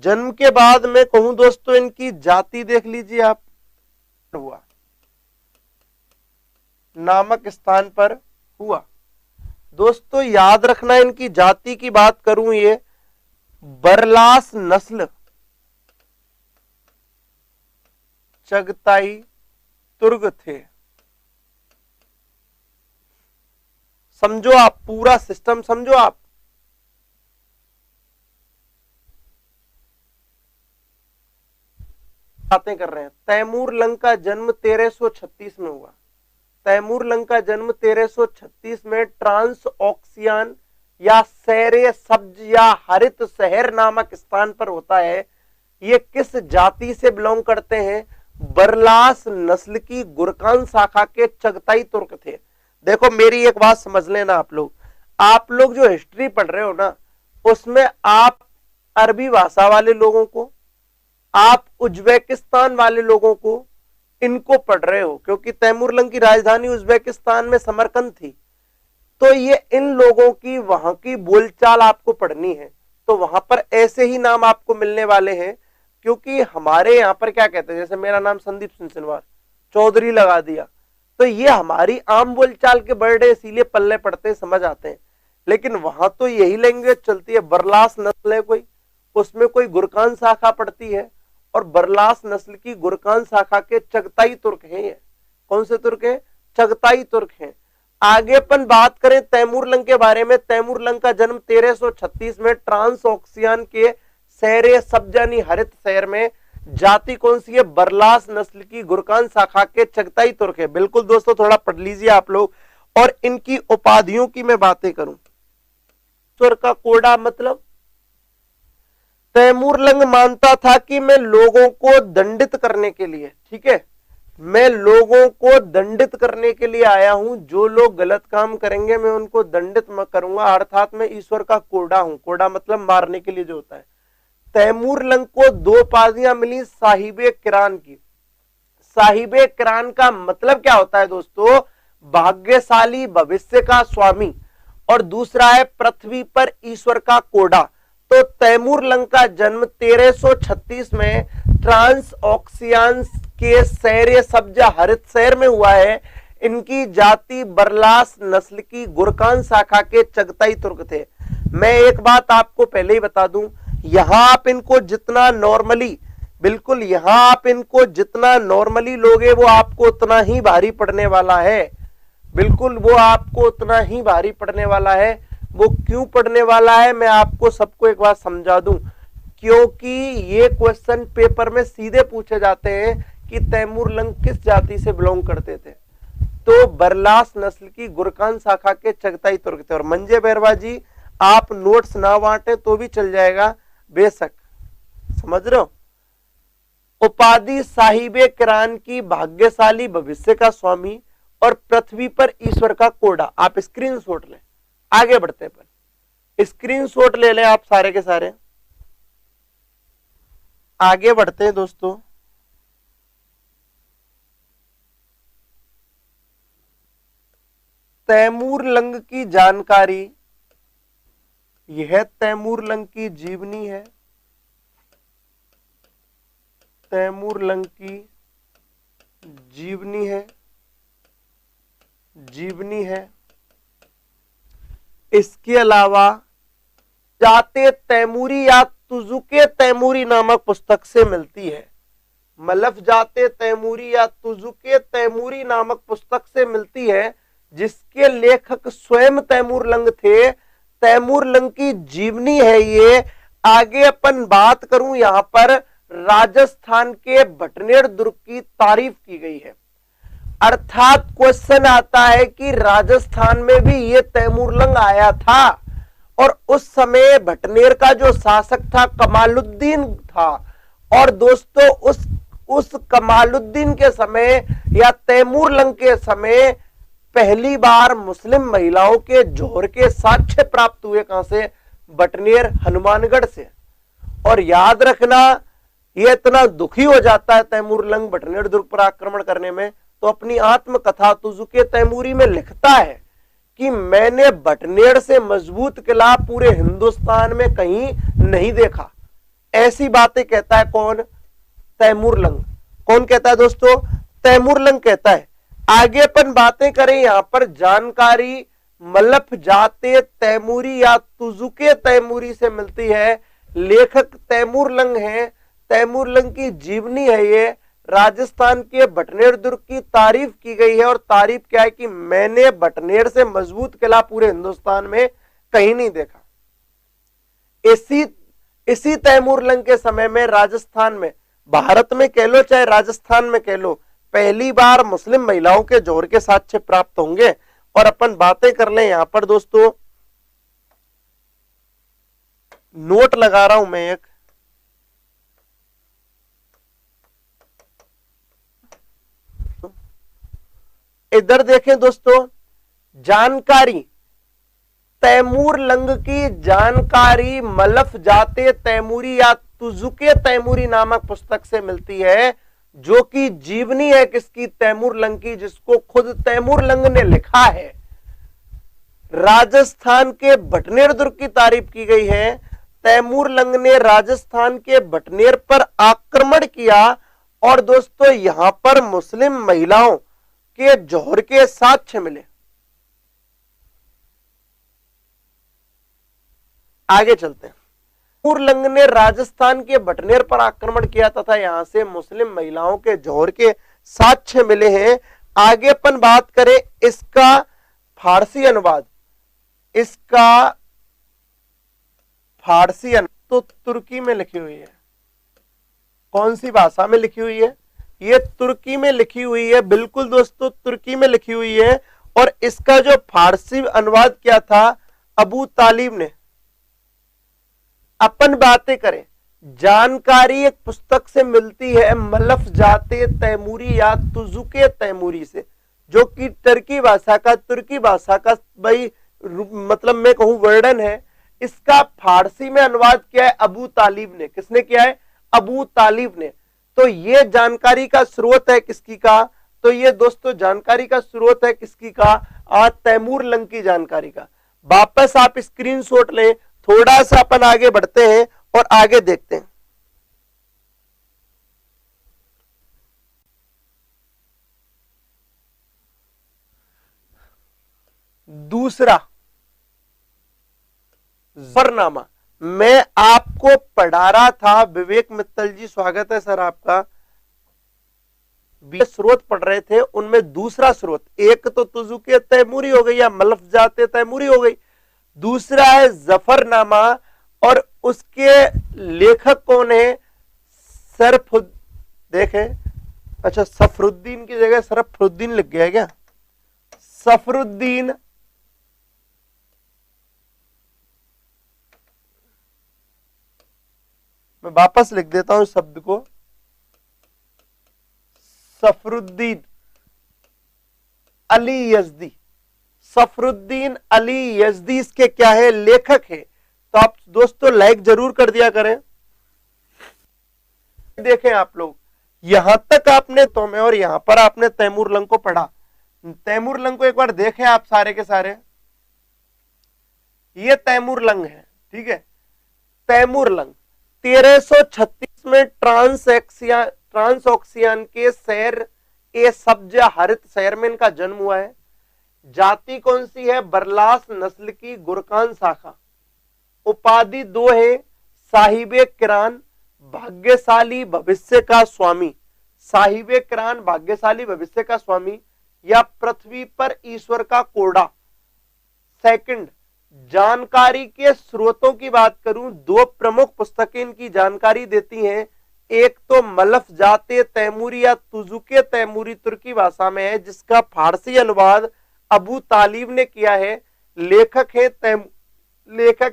जन्म के बाद मैं कहूं दोस्तों इनकी जाति देख लीजिए आप, हुआ नामक स्थान पर हुआ। दोस्तों याद रखना, इनकी जाति की बात करूं, ये बरलास नस्ल चगताई तुर्क थे। समझो आप, पूरा सिस्टम समझो आप। बातें कर रहे हैं। तैमूर लंग का जन्म 1336 में हुआ। तैमूर लंग का जन्म 1336 में ट्रांस ऑक्सियान या सैरे सब्ज या हरित शहर नामक स्थान पर होता है। ये किस जाति से बिलोंग करते हैं? बरलास नस्ल की गुरकान शाखा के चगताई तुर्क थे। देखो मेरी एक बात समझ लेना, आप लोग जो हिस्ट्री पढ़ रहे हो ना, उसमें आप अरबी भाषा वाले लोगों को, आप उज्बेकिस्तान वाले लोगों को, इनको पढ़ रहे हो, क्योंकि तैमूरलंग की राजधानी उज्बेकिस्तान में समरकंद थी। तो ये इन लोगों की वहां की बोलचाल आपको पढ़नी है। तो वहां पर ऐसे ही नाम आपको मिलने वाले हैं, क्योंकि हमारे यहाँ पर क्या कहते हैं, जैसे मेरा नाम संदीप सिंह सिनवार, चौधरी लगा दिया, तो ये हमारी आम बोलचाल के वर्ड है, इसीलिए पल्ले पड़ते समझ आते हैं। लेकिन वहां तो यही लैंग्वेज चलती है। बरलास नस्ल है कोई, उसमें कोई गुरकान शाखा पड़ती है, और बरलास नस्ल की गुरकान शाखा के चगताई तुर्क हैं। ये कौन से तुर्क हैं? चगताई तुर्क हैं। आगे अपन बात करें तैमूरलंग के बारे में। तैमूरलंग का जन्म 1336 में ट्रांस ऑक्सियान के शहर सब्जानी हरित शहर में। जाति कौन सी है? बरलास नस्ल की गुरकान शाखा के चगताई तुर्क है। बिल्कुल दोस्तों, थोड़ा पढ़ लीजिए आप लोग। और इनकी उपाधियों की मैं बातें करूं, तुर्क का कोडा मतलब, तैमूरलंग मानता था कि मैं लोगों को दंडित करने के लिए, ठीक है, मैं लोगों को दंडित करने के लिए आया हूं। जो लोग गलत काम करेंगे मैं उनको दंडित करूंगा, अर्थात मैं ईश्वर का कोडा हूं। कोडा मतलब मारने के लिए जो होता है। तैमूरलंग को 2 उपाधियां मिली साहिबे किरान की। साहिबे किरान का मतलब क्या होता है दोस्तों? भाग्यशाली, भविष्य का स्वामी। और दूसरा है पृथ्वी पर ईश्वर का कोडा। तो तैमूरलंग का जन्म 1336 में ट्रांस ऑक्सियान के शहर सब्जा हरित शहर में हुआ है। इनकी जाति बरलास नस्ल की गुरकान शाखा के चगताई तुर्क थे। मैं एक बात आपको पहले ही बता दूं, यहां आप इनको जितना नॉर्मली, बिल्कुल यहां आप इनको जितना नॉर्मली लोगे वो आपको उतना ही भारी पड़ने वाला है। बिल्कुल वो आपको उतना ही भारी पड़ने वाला है। वो क्यों पढ़ने वाला है मैं आपको सबको एक बात समझा दूं, क्योंकि ये क्वेश्चन पेपर में सीधे पूछे जाते हैं कि तैमूरलंग किस जाति से बिलोंग करते थे। तो बरलास नस्ल की गुरकान शाखा के चगताई तुर्क थे। और मंजे बैरवा जी, आप नोट्स ना बांटे तो भी चल जाएगा, बेशक, समझ रहे हो। उपाधि साहिबे किरान की भाग्यशाली, भविष्य का स्वामी, और पृथ्वी पर ईश्वर का कोडा। आप स्क्रीनशॉट लें, आगे बढ़ते हैं। पर स्क्रीनशॉट ले लें आप सारे के सारे, आगे बढ़ते हैं दोस्तों। तैमूरलंग की जानकारी, यह तैमूरलंग की जीवनी है। तैमूरलंग की जीवनी है, जीवनी है। इसके अलावा जाते तैमूरी या तुजुके तैमूरी नामक पुस्तक से मिलती है। मलफ जाते तैमूरी या तुजुके तैमूरी नामक पुस्तक से मिलती है, जिसके लेखक स्वयं तैमूरलंग थे। तैमूरलंग की जीवनी है ये। आगे अपन बात करूं, यहां पर राजस्थान के भटनेर दुर्ग की तारीफ की गई है। अर्थात क्वेश्चन आता है कि राजस्थान में भी ये तैमूरलंग आया था, और उस समय भटनेर का जो शासक था कमालुद्दीन था। और दोस्तों उस कमालुद्दीन के समय या तैमूरलंग के समय पहली बार मुस्लिम महिलाओं के जोहर के साक्ष्य प्राप्त हुए। कहां से? भटनेर, हनुमानगढ़ से। और याद रखना, ये इतना दुखी हो जाता है तैमूरलंग भटनेर दुर्ग पर आक्रमण करने में, तो अपनी आत्मकथा तुजुके तैमूरी में लिखता है कि मैंने भटनेर से मजबूत किला पूरे हिंदुस्तान में कहीं नहीं देखा। ऐसी बातें कहता है कौन? तैमूर लंग। कौन कहता है दोस्तों? तैमूर लंग कहता है। आगे अपन बातें करें यहां पर जानकारी मलफ जाते तैमूरी या तुजुके तैमूरी से मिलती है। लेखक तैमूर लंग है। तैमूर लंग की जीवनी है ये। राजस्थान के बटनेर दुर्ग की तारीफ की गई है, और तारीफ क्या है कि मैंने बटनेर से मजबूत किला पूरे हिंदुस्तान में कहीं नहीं देखा। इसी तैमूर लंग के समय में राजस्थान में, भारत में कह लो चाहे राजस्थान में कह लो, पहली बार मुस्लिम महिलाओं के जौहर के साक्ष्य प्राप्त होंगे। और अपन बातें कर लें यहां पर दोस्तों, नोट लगा रहा हूं मैं एक, इधर देखें दोस्तों, जानकारी तैमूर लंग की जानकारी मलफ जाते तैमूरी या तुजुके तैमूरी नामक पुस्तक से मिलती है, जो कि जीवनी है किसकी? तैमूर लंग की, जिसको खुद तैमूर लंग ने लिखा है। राजस्थान के बटनेर दुर्ग की तारीफ की गई है। तैमूर लंग ने राजस्थान के बटनेर पर आक्रमण किया, और दोस्तों यहां पर मुस्लिम महिलाओं के जौहर के साक्ष्य मिले। आगे चलते हैं। तैमूर लंग ने राजस्थान के बटनेर पर आक्रमण किया तथा यहां से मुस्लिम महिलाओं के जौहर के साक्ष्य मिले हैं। आगे अपन बात करें इसका फारसी अनुवाद, इसका फारसी अनुवाद तो तुर्की में लिखी हुई है। कौन सी भाषा में लिखी हुई है? ये तुर्की में लिखी हुई है, बिल्कुल दोस्तों तुर्की में लिखी हुई है। और इसका जो फारसी अनुवाद किया था अबू तालिब ने। अपन बातें करें, जानकारी एक पुस्तक से मिलती है मलफ जाते तैमूरी या तुजुके तैमूरी से, जो कि तुर्की भाषा का भाई मतलब मैं कहूं वर्णन है। इसका फारसी में अनुवाद किया है अबू तालिब ने। किसने किया है? अबू तालिब ने। तो ये जानकारी का स्रोत है किसकी का? तो ये दोस्तों जानकारी का स्रोत है किसकी का? तैमूर लंग की जानकारी का। वापस आप स्क्रीनशॉट लें, थोड़ा सा अपन आगे बढ़ते हैं और आगे देखते हैं। दूसरा जफरनामा, मैं आपको पढ़ा रहा था, विवेक मित्तल जी स्वागत है सर आपका। स्रोत पढ़ रहे थे, उनमें दूसरा स्रोत, एक तो तुजुके तैमूरी हो गई या मलफ जाते तैमूरी हो गई, दूसरा है जफरनामा। और उसके लेखक कौन है? देखें, अच्छा सफरुद्दीन की जगह सरफरुद्दीन लिख गया क्या? सफरुद्दीन मैं वापस लिख देता हूं इस शब्द को, सफरुद्दीन अली यजदी। सफरुद्दीन अली यजदी इसके क्या है? लेखक है। तो आप दोस्तों लाइक जरूर कर दिया करें। देखें आप लोग, यहां तक आपने तो में और यहां पर आपने तैमूर लंग को पढ़ा। तैमूर लंग को एक बार देखें आप सारे के सारे। ये तैमूर लंग है, ठीक है। तैमूर लंग 1336 में ट्रांसऑक्सियन के शहर ए सब्ज हरित शहर में इनका जन्म हुआ है। जाति कौन सी है? बरलास नस्ल की गुरकान शाखा। उपाधि दो है, साहिबे किरान, भाग्यशाली भविष्य का स्वामी। साहिबे किरान भाग्यशाली भविष्य का स्वामी, या पृथ्वी पर ईश्वर का कोड़ा। सेकंड, जानकारी के स्रोतों की बात करूं, दो प्रमुख पुस्तकें इनकी जानकारी देती हैं। एक तो मलफ जाते तैमूरी या तुजुके तैमूरी तुर्की भाषा में है, जिसका फारसी अनुवाद अबू तालिब ने किया है। लेखक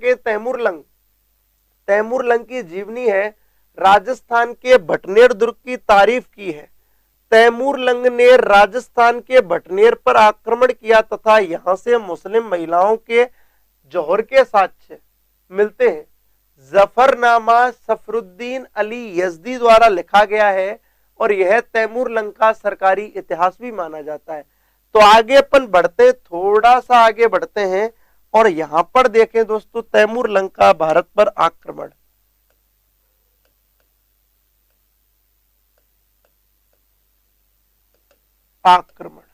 है तैमूर लंग। तैमूर लंग की जीवनी है। राजस्थान के बटनेर दुर्ग की तारीफ की है। तैमूर लंग ने राजस्थान के बटनेर पर आक्रमण किया तथा यहां से मुस्लिम महिलाओं के जौहर के साक्ष्य मिलते हैं। जफरनामा सफरुद्दीन अली यजदी द्वारा लिखा गया है और यह तैमूर लंग का सरकारी इतिहास भी माना जाता है। तो आगे अपन बढ़ते, थोड़ा सा आगे बढ़ते हैं और यहां पर देखें दोस्तों तैमूर लंग का भारत पर आक्रमण। आक्रमण।